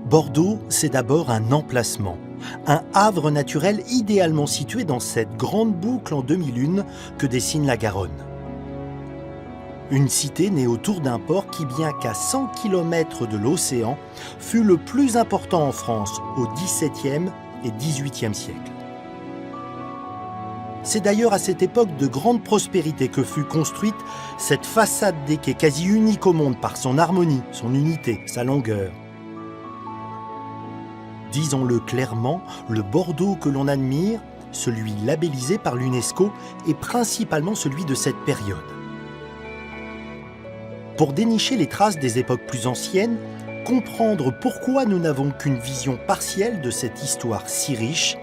Bordeaux, c'est d'abord un emplacement, un havre naturel idéalement situé dans cette grande boucle en demi-lune que dessine la Garonne. Une cité née autour d'un port qui, bien qu'à 100 km de l'océan, fut le plus important en France au XVIIe et XVIIIe siècle. C'est d'ailleurs à cette époque de grande prospérité que fut construite cette façade des quais quasi unique au monde par son harmonie, son unité, sa longueur. Disons-le clairement, le Bordeaux que l'on admire, celui labellisé par l'UNESCO, est principalement celui de cette période. Pour dénicher les traces des époques plus anciennes, comprendre pourquoi nous n'avons qu'une vision partielle de cette histoire si riche,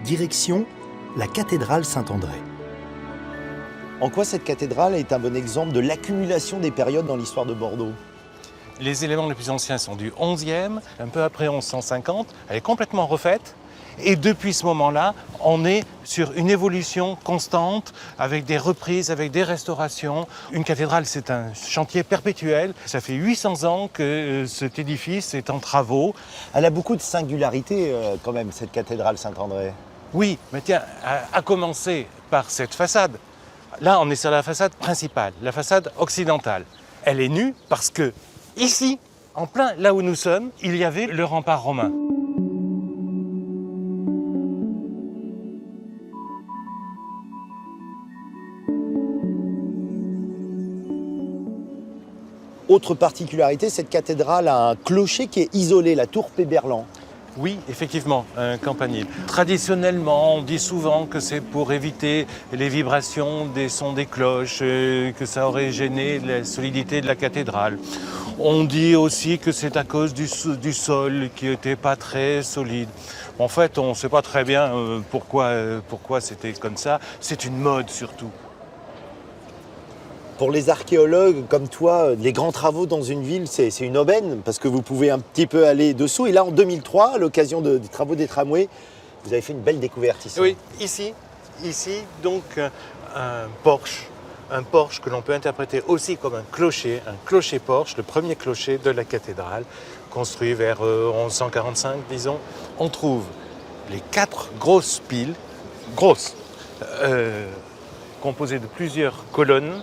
direction la cathédrale Saint-André. En quoi cette cathédrale est un bon exemple de l'accumulation des périodes dans l'histoire de Bordeaux? Les éléments les plus anciens sont du 11e, un peu après 1150, elle est complètement refaite. Et depuis ce moment-là, on est sur une évolution constante, avec des reprises, avec des restaurations. Une cathédrale, c'est un chantier perpétuel. Ça fait 800 ans que cet édifice est en travaux. Elle a beaucoup de singularités quand même, cette cathédrale Saint-André. Oui, mais tiens, à commencer par cette façade. Là, on est sur la façade principale, la façade occidentale. Elle est nue parce que ici, en plein là où nous sommes, il y avait le rempart romain. Autre particularité, cette cathédrale a un clocher qui est isolé, la tour Péberlan. Oui, effectivement, un campanile. Traditionnellement, on dit souvent que c'est pour éviter les vibrations des sons des cloches, que ça aurait gêné la solidité de la cathédrale. On dit aussi que c'est à cause du sol qui n'était pas très solide. En fait, on ne sait pas très bien pourquoi c'était comme ça. C'est une mode surtout. Pour les archéologues comme toi, les grands travaux dans une ville, c'est une aubaine parce que vous pouvez un petit peu aller dessous. Et là, en 2003, à l'occasion des travaux des tramways, vous avez fait une belle découverte ici. Oui, ici donc un porche que l'on peut interpréter aussi comme un clocher-porche, le premier clocher de la cathédrale, construit vers 1145, disons. On trouve les 4 grosses piles, composées de plusieurs colonnes,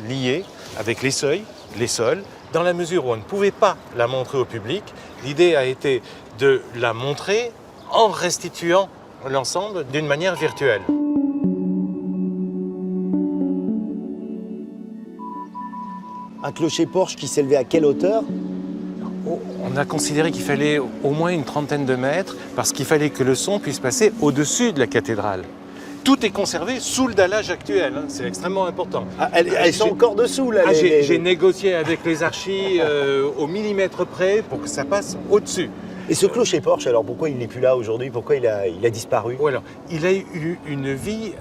liée avec les seuils, les sols. Dans la mesure où on ne pouvait pas la montrer au public, l'idée a été de la montrer en restituant l'ensemble d'une manière virtuelle. Un clocher-porche qui s'élevait à quelle hauteur? On a considéré qu'il fallait au moins une trentaine de mètres parce qu'il fallait que le son puisse passer au-dessus de la cathédrale. Tout est conservé sous le dallage actuel, hein. C'est extrêmement important. Ah, elles sont encore dessous là. J'ai négocié avec les archis au millimètre près pour que ça passe au-dessus. Et ce clocher-porche, alors pourquoi il n'est plus là aujourd'hui? Pourquoi il a disparu? Alors, il a eu une vie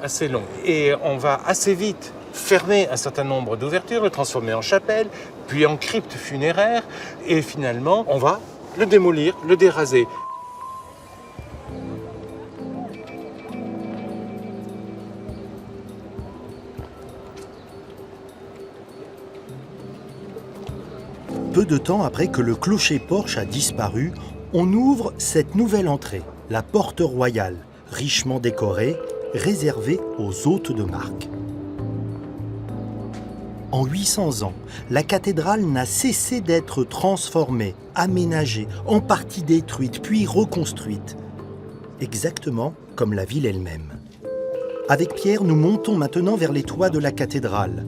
assez longue. Et on va assez vite fermer un certain nombre d'ouvertures, le transformer en chapelle, puis en crypte funéraire. Et finalement, on va le démolir, le déraser. Peu de temps après que le clocher-porche a disparu, on ouvre cette nouvelle entrée, la porte royale, richement décorée, réservée aux hôtes de marque. En 800 ans, la cathédrale n'a cessé d'être transformée, aménagée, en partie détruite, puis reconstruite. Exactement comme la ville elle-même. Avec Pierre, nous montons maintenant vers les toits de la cathédrale.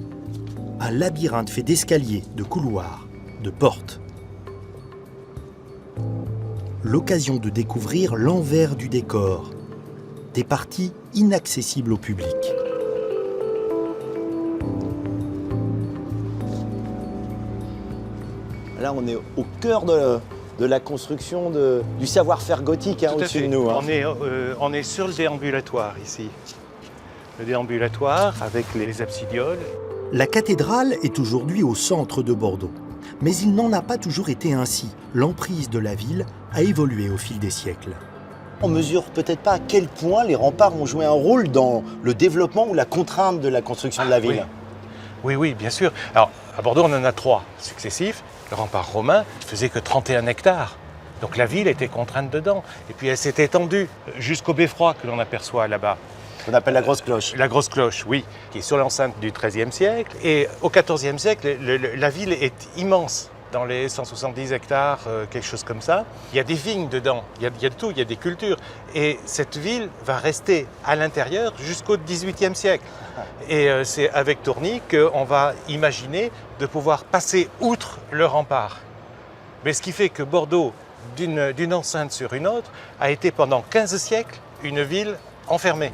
Un labyrinthe fait d'escaliers, de couloirs, de portes. L'occasion de découvrir l'envers du décor, des parties inaccessibles au public. Là, on est au cœur de la construction du savoir-faire gothique au-dessus de nous. Hein. On est sur le déambulatoire ici. Le déambulatoire avec les absidioles. La cathédrale est aujourd'hui au centre de Bordeaux. Mais il n'en a pas toujours été ainsi. L'emprise de la ville a évolué au fil des siècles. On mesure peut-être pas à quel point les remparts ont joué un rôle dans le développement ou la contrainte de la construction de la ville. Oui, bien sûr. Alors, à Bordeaux, on en a 3 successifs. Le rempart romain ne faisait que 31 hectares. Donc la ville était contrainte dedans. Et puis elle s'est étendue jusqu'au beffroi que l'on aperçoit là-bas. On appelle la grosse cloche. La grosse cloche, oui, qui est sur l'enceinte du XIIIe siècle. Et au XIVe siècle, la ville est immense. Dans les 170 hectares, quelque chose comme ça. Il y a des vignes dedans, il y a de tout, il y a des cultures. Et cette ville va rester à l'intérieur jusqu'au XVIIIe siècle. Et c'est avec Tourny qu'on va imaginer de pouvoir passer outre le rempart. Mais ce qui fait que Bordeaux, d'une enceinte sur une autre, a été pendant 15 siècles une ville enfermée.